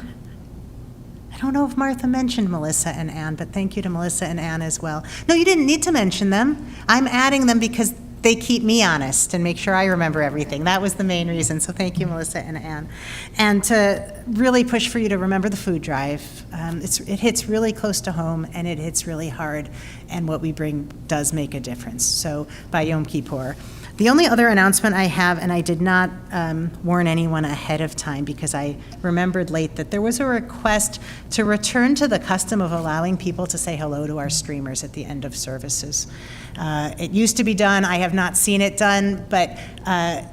know if Martha mentioned Melissa and Ann, but thank you to Melissa and Ann as well. No, you didn't need to mention them. I'm adding them because they keep me honest and make sure I remember everything. That was the main reason, so thank you, Melissa and Ann. And to really push for you to remember the food drive. It hits really close to home, and it hits really hard, and what we bring does make a difference. So by Yom Kippur. The only other announcement I have, and I did not warn anyone ahead of time because I remembered late, that there was a request to return to the custom of allowing people to say hello to our streamers at the end of services. It used to be done. I have not seen it done, but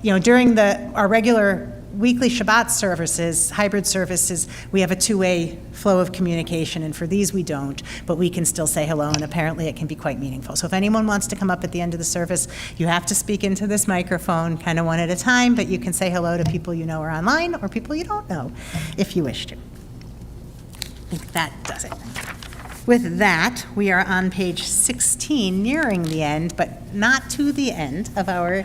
during our regular weekly Shabbat services, hybrid services, we have a two-way flow of communication, and for these we don't, but we can still say hello, and apparently it can be quite meaningful. So if anyone wants to come up at the end of the service, you have to speak into this microphone, kind of one at a time, but you can say hello to people you know are online or people you don't know, if you wish to. I think that does it. With that, we are on page 16, nearing the end, but not to the end of our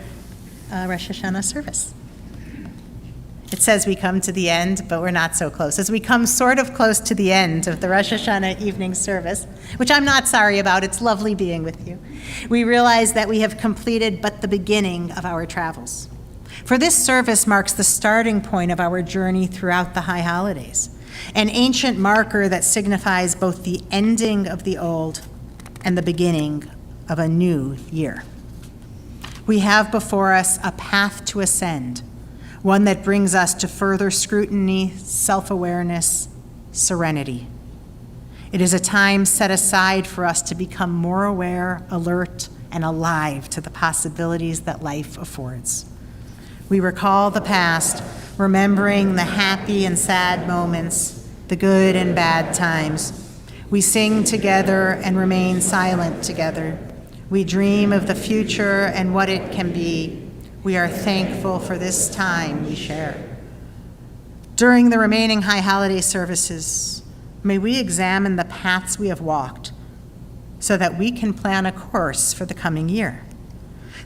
Rosh Hashanah service. It says we come to the end, but we're not so close. As we come sort of close to the end of the Rosh Hashanah evening service, which I'm not sorry about, it's lovely being with you, we realize that we have completed but the beginning of our travels. For this service marks the starting point of our journey throughout the high holidays, an ancient marker that signifies both the ending of the old and the beginning of a new year. We have before us a path to ascend, one that brings us to further scrutiny, self-awareness, serenity. It is a time set aside for us to become more aware, alert, and alive to the possibilities that life affords. We recall the past, remembering the happy and sad moments, the good and bad times. We sing together and remain silent together. We dream of the future and what it can be. We are thankful for this time we share. During the remaining high holiday services, may we examine the paths we have walked so that we can plan a course for the coming year.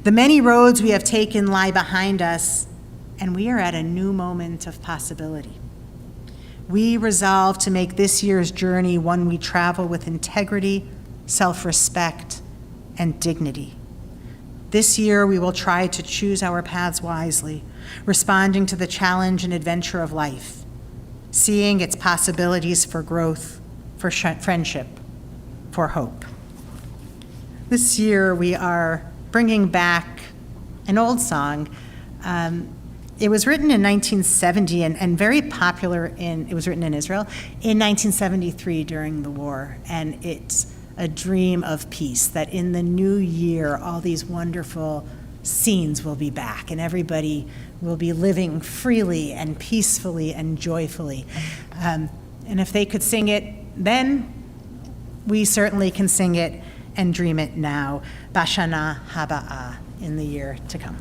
The many roads we have taken lie behind us, and we are at a new moment of possibility. We resolve to make this year's journey one we travel with integrity, self-respect, and dignity. This year, we will try to choose our paths wisely, responding to the challenge and adventure of life, seeing its possibilities for growth, for friendship, for hope. This year, we are bringing back an old song. It was written in 1970 and very popular it was written in Israel in 1973 during the war, and it's a dream of peace, that in the new year, all these wonderful scenes will be back and everybody will be living freely and peacefully and joyfully. And if they could sing it then, we certainly can sing it and dream it now. Bashana Haba'ah, in the year to come.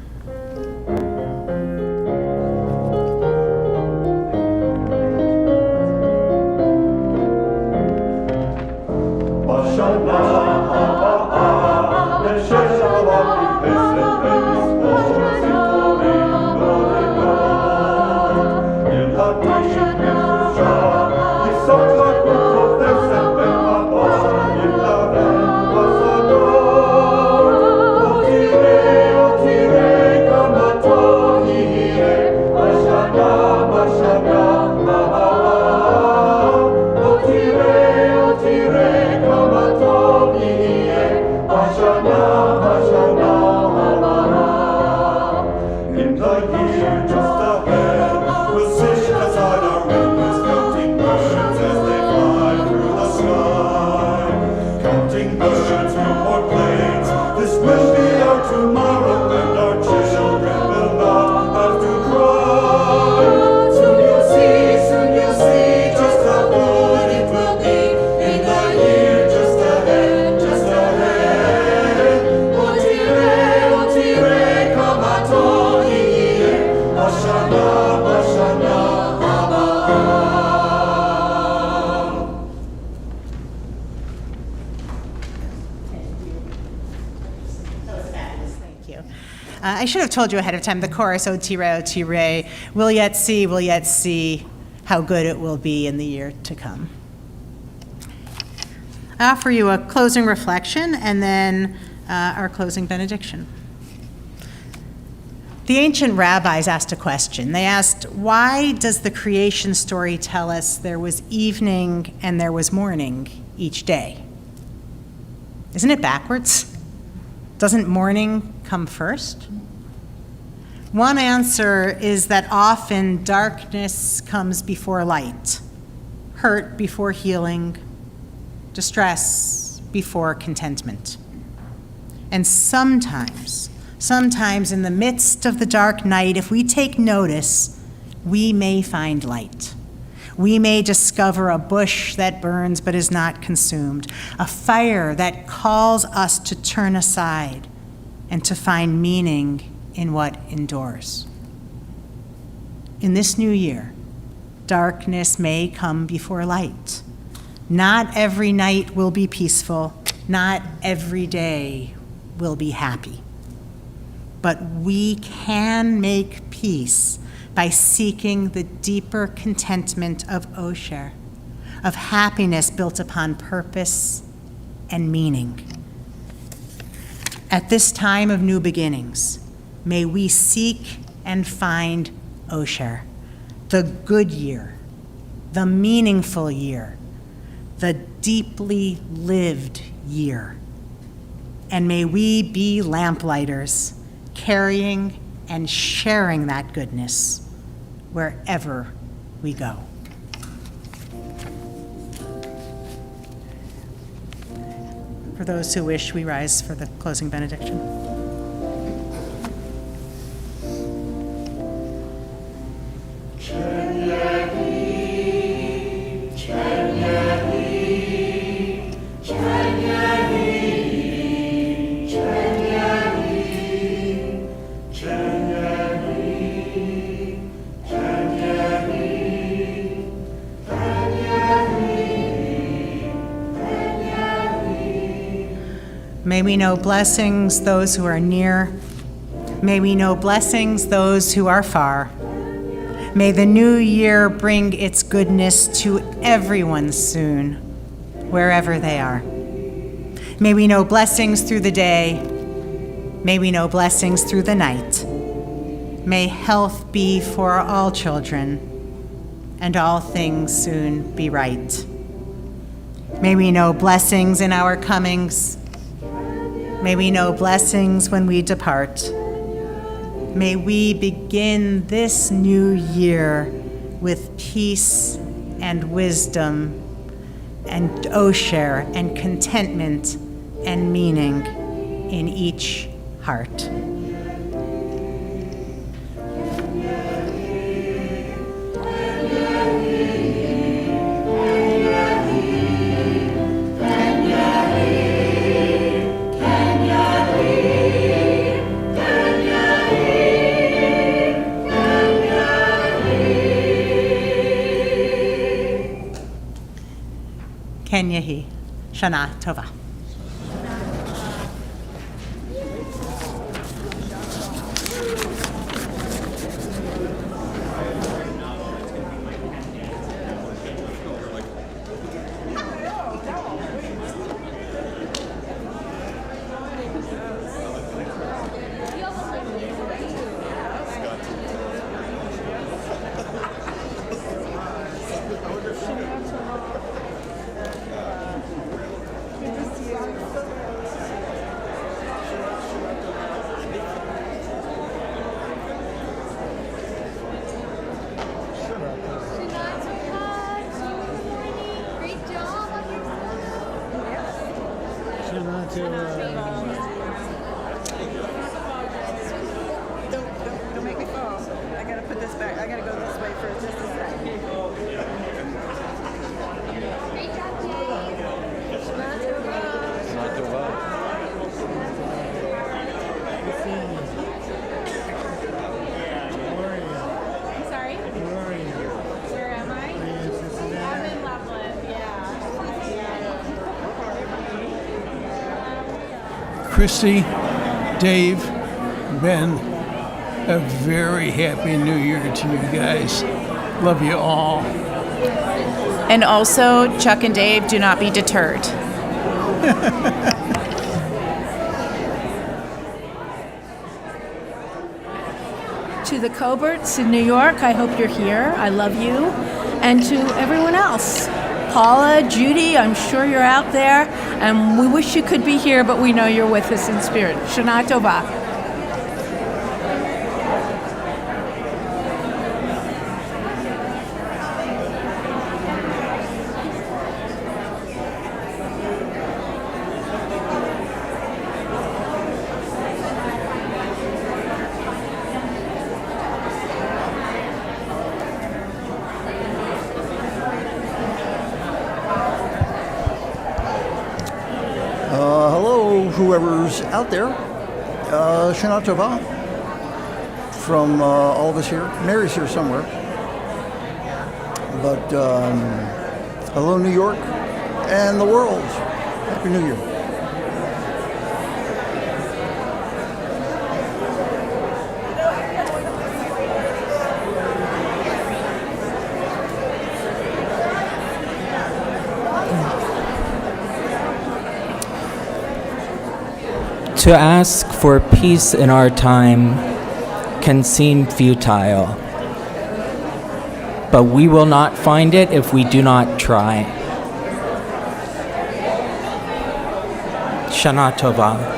I should have told you ahead of time, the chorus, O Tire, we'll yet see how good it will be in the year to come. I offer you a closing reflection and then our closing benediction. The ancient rabbis asked a question. They asked, why does the creation story tell us there was evening and there was morning each day? Isn't it backwards? Doesn't morning come first? One answer is that often darkness comes before light, hurt before healing, distress before contentment. And sometimes in the midst of the dark night, if we take notice, we may find light. We may discover a bush that burns but is not consumed, a fire that calls us to turn aside and to find meaning in what endures. In this new year, darkness may come before light. Not every night will be peaceful. Not every day will be happy. But we can make peace by seeking the deeper contentment of Osher, of happiness built upon purpose and meaning. At this time of new beginnings, may we seek and find Osher, the good year, the meaningful year, the deeply lived year. And may we be lamplighters, carrying and sharing that goodness wherever we go. For those who wish, we rise for the closing benediction. May we know blessings those who are near. May we know blessings those who are far. May the new year bring its goodness to everyone soon, wherever they are. May we know blessings through the day. May we know blessings through the night. May health be for all children, and all things soon be right. May we know blessings in our comings. May we know blessings when we depart. May we begin this new year with peace and wisdom and osher and contentment and meaning in each heart. Ken Yehi. Shana Tova. Don't make me fall. I gotta put this back. I gotta go this way for just a second. Great job, I'm sorry? Where am I? I'm in Loveland, yeah. Christy, Dave, Ben, a very happy new year to you guys. Love you all. And also, Chuck and Dave, do not be deterred. To the Coberts in New York, I hope you're here. I love you. And to everyone else, Paula, Judy, I'm sure you're out there. And we wish you could be here, but we know you're with us in spirit. Shana Tova. Hello, whoever's out there. Shana Tova from all of us here. Mary's here somewhere. But hello, New York and the world. Happy New Year. To ask for peace in our time can seem futile, but we will not find it if we do not try. Shana Tova.